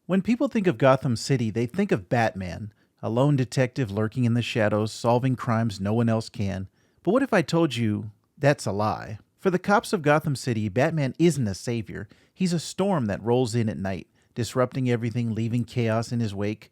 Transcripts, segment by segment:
When people think of Gotham City, they think of Batman, a lone detective lurking in the shadows, solving crimes no one else can. But what if I told you that's a lie? For the cops of Gotham City, Batman isn't a savior. He's a storm that rolls in at night, disrupting everything, leaving chaos in his wake.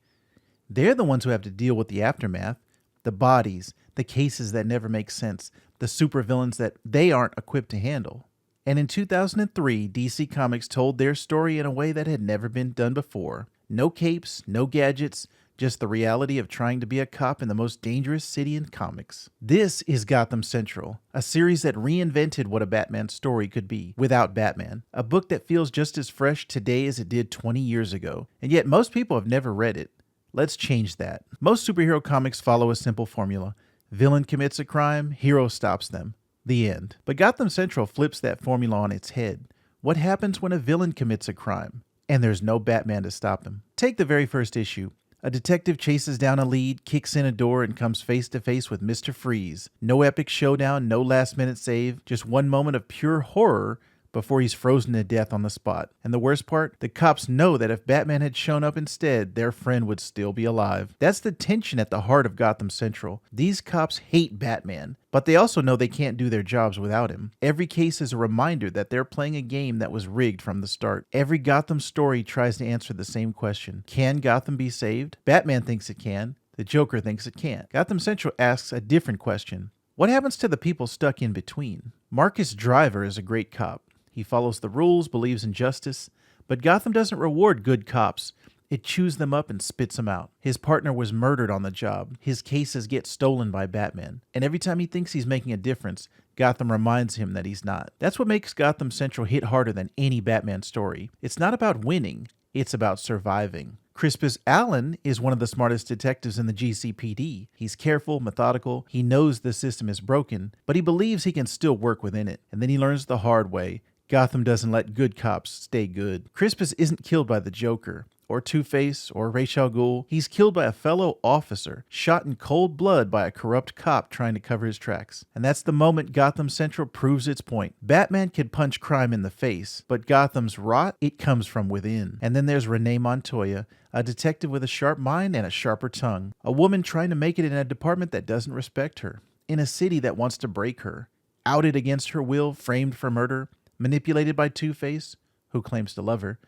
They're the ones who have to deal with the aftermath, the bodies, the cases that never make sense, the supervillains that they aren't equipped to handle. And in 2003, DC Comics told their story in a way that had never been done before. No capes, no gadgets, just the reality of trying to be a cop in the most dangerous city in comics. This is Gotham Central, a series that reinvented what a Batman story could be without Batman. A book that feels just as fresh today as it did 20 years ago. And yet most people have never read it. Let's change that. Most superhero comics follow a simple formula. Villain commits a crime, hero stops them. The end. But Gotham Central flips that formula on its head. What happens when a villain commits a crime and there's no Batman to stop him? Take the very first issue. A detective chases down a lead, kicks in a door, and comes face to face with Mr. Freeze. No epic showdown, no last-minute save, just one moment of pure horror before he's frozen to death on the spot. And the worst part? The cops know that if Batman had shown up instead, their friend would still be alive. That's the tension at the heart of Gotham Central. These cops hate Batman, but they also know they can't do their jobs without him. Every case is a reminder that they're playing a game that was rigged from the start. Every Gotham story tries to answer the same question. Can Gotham be saved? Batman thinks it can. The Joker thinks it can't. Gotham Central asks a different question. What happens to the people stuck in between? Marcus Driver is a great cop. He follows the rules, believes in justice, but Gotham doesn't reward good cops. It chews them up and spits them out. His partner was murdered on the job. His cases get stolen by Batman. And every time he thinks he's making a difference, Gotham reminds him that he's not. That's what makes Gotham Central hit harder than any Batman story. It's not about winning, it's about surviving. Crispus Allen is one of the smartest detectives in the GCPD. He's careful, methodical, he knows the system is broken, but he believes he can still work within it. And then he learns the hard way. Gotham doesn't let good cops stay good. Crispus isn't killed by the Joker, or Two-Face, or Ra's al Ghul. He's killed by a fellow officer, shot in cold blood by a corrupt cop trying to cover his tracks. And that's the moment Gotham Central proves its point. Batman can punch crime in the face, but Gotham's rot, it comes from within. And then there's Renee Montoya, a detective with a sharp mind and a sharper tongue. A woman trying to make it in a department that doesn't respect her. In a city that wants to break her. Outed against her will, framed for murder. Manipulated by Two-Face, who claims to love her.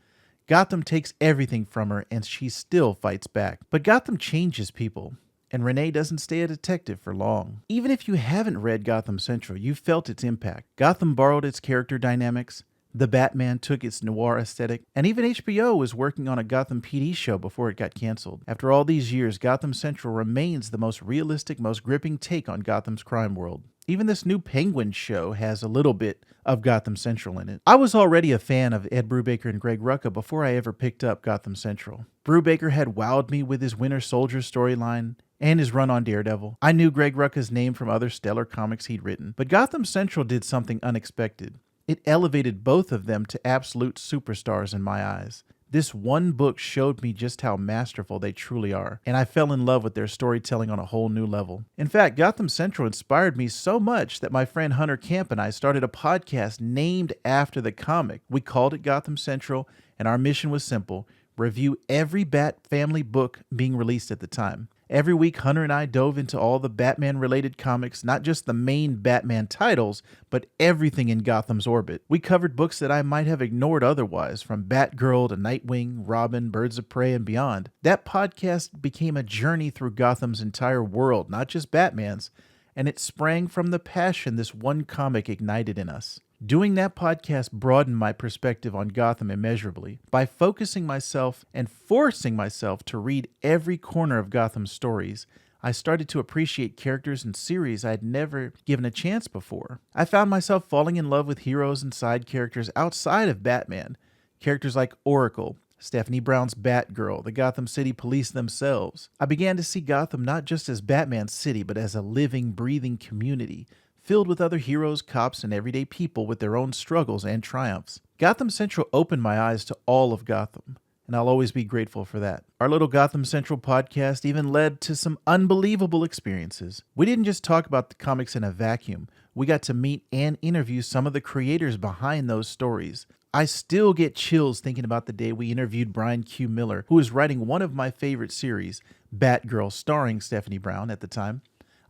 Gotham takes everything from her and she still fights back. But Gotham changes people, and Renee doesn't stay a detective for long. Even if you haven't read Gotham Central, you've felt its impact. Gotham borrowed its character dynamics, the Batman took its noir aesthetic, and even HBO was working on a Gotham PD show before it got canceled. After all these years, Gotham Central remains the most realistic, most gripping take on Gotham's crime world. Even this new Penguin show has a little bit of Gotham Central in it. I was already a fan of Ed Brubaker and Greg Rucka before I ever picked up Gotham Central. Brubaker had wowed me with his Winter Soldier storyline and his run on Daredevil. I knew Greg Rucka's name from other stellar comics he'd written, but Gotham Central did something unexpected. It elevated both of them to absolute superstars in my eyes. This one book showed me just how masterful they truly are, and I fell in love with their storytelling on a whole new level. In fact, Gotham Central inspired me so much that my friend Hunter Camp and I started a podcast named after the comic. We called it Gotham Central, and our mission was simple: review every Bat Family book being released at the time. Every week, Hunter and I dove into all the Batman-related comics, not just the main Batman titles, but everything in Gotham's orbit. We covered books that I might have ignored otherwise, from Batgirl to Nightwing, Robin, Birds of Prey, and beyond. That podcast became a journey through Gotham's entire world, not just Batman's, and it sprang from the passion this one comic ignited in us. Doing that podcast broadened my perspective on Gotham immeasurably. By focusing myself and forcing myself to read every corner of Gotham's stories, I started to appreciate characters and series I had never given a chance before. I found myself falling in love with heroes and side characters outside of Batman. Characters like Oracle, Stephanie Brown's Batgirl, the Gotham City Police themselves. I began to see Gotham not just as Batman's city, but as a living, breathing community, filled with other heroes, cops, and everyday people with their own struggles and triumphs. Gotham Central opened my eyes to all of Gotham, and I'll always be grateful for that. Our little Gotham Central podcast even led to some unbelievable experiences. We didn't just talk about the comics in a vacuum. We got to meet and interview some of the creators behind those stories. I still get chills thinking about the day we interviewed Brian Q. Miller, who was writing one of my favorite series, Batgirl, starring Stephanie Brown at the time.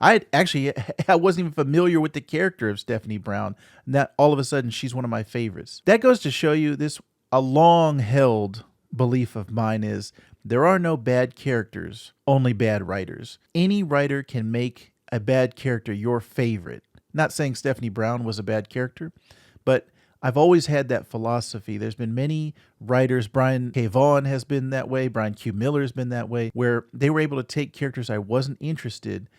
I wasn't even familiar with the character of Stephanie Brown. And that all of a sudden she's one of my favorites. That goes to show you this a long held belief of mine is there are no bad characters, only bad writers. Any writer can make a bad character your favorite. Not saying Stephanie Brown was a bad character, but I've always had that philosophy. There's been many writers, Brian K. Vaughan has been that way, Brian Q. Miller has been that way, where they were able to take characters I wasn't interested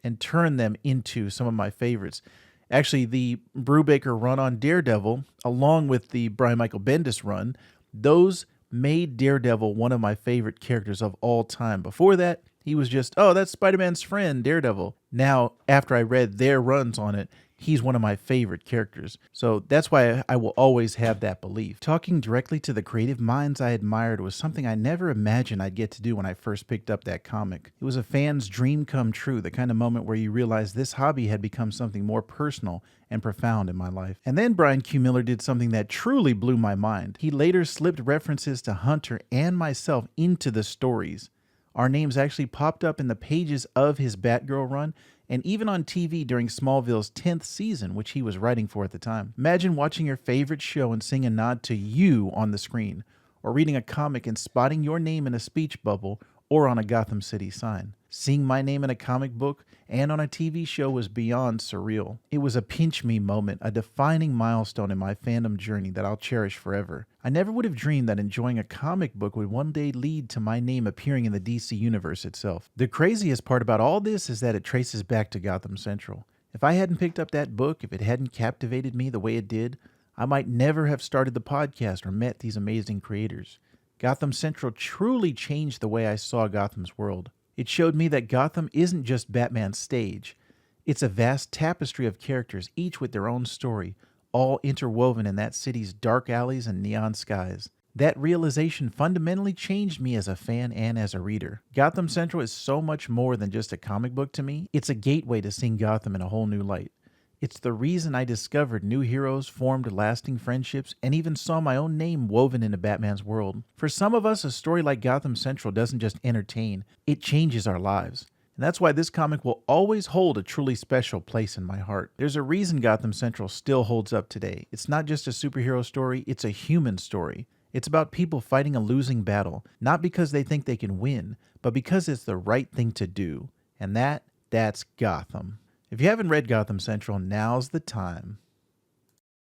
and turn them into some of my favorites. Actually, the Brubaker run on Daredevil, along with the Brian Michael Bendis run, those made Daredevil one of my favorite characters of all time. Before that, he was just, oh, that's Spider-Man's friend, Daredevil. Now, after I read their runs on it, he's one of my favorite characters. So that's why I will always have that belief. Talking directly to the creative minds I admired was something I never imagined I'd get to do when I first picked up that comic. It was a fan's dream come true, the kind of moment where you realize this hobby had become something more personal and profound in my life. And then Brian Q. Miller did something that truly blew my mind. He later slipped references to Hunter and myself into the stories. Our names actually popped up in the pages of his Batgirl run, and even on TV during Smallville's 10th season, which he was writing for at the time. Imagine watching your favorite show and seeing a nod to you on the screen, or reading a comic and spotting your name in a speech bubble or on a Gotham City sign. Seeing my name in a comic book and on a TV show was beyond surreal. It was a pinch me moment, a defining milestone in my fandom journey that I'll cherish forever. I never would have dreamed that enjoying a comic book would one day lead to my name appearing in the DC universe itself. The craziest part about all this is that it traces back to Gotham Central. If I hadn't picked up that book, if it hadn't captivated me the way it did, I might never have started the podcast or met these amazing creators. Gotham Central truly changed the way I saw Gotham's world. It showed me that Gotham isn't just Batman's stage. It's a vast tapestry of characters, each with their own story, all interwoven in that city's dark alleys and neon skies. That realization fundamentally changed me as a fan and as a reader. Gotham Central is so much more than just a comic book to me. It's a gateway to seeing Gotham in a whole new light. It's the reason I discovered new heroes, formed lasting friendships, and even saw my own name woven into Batman's world. For some of us, a story like Gotham Central doesn't just entertain, it changes our lives. And that's why this comic will always hold a truly special place in my heart. There's a reason Gotham Central still holds up today. It's not just a superhero story, it's a human story. It's about people fighting a losing battle, not because they think they can win, but because it's the right thing to do. And that's Gotham. If you haven't read Gotham Central, now's the time.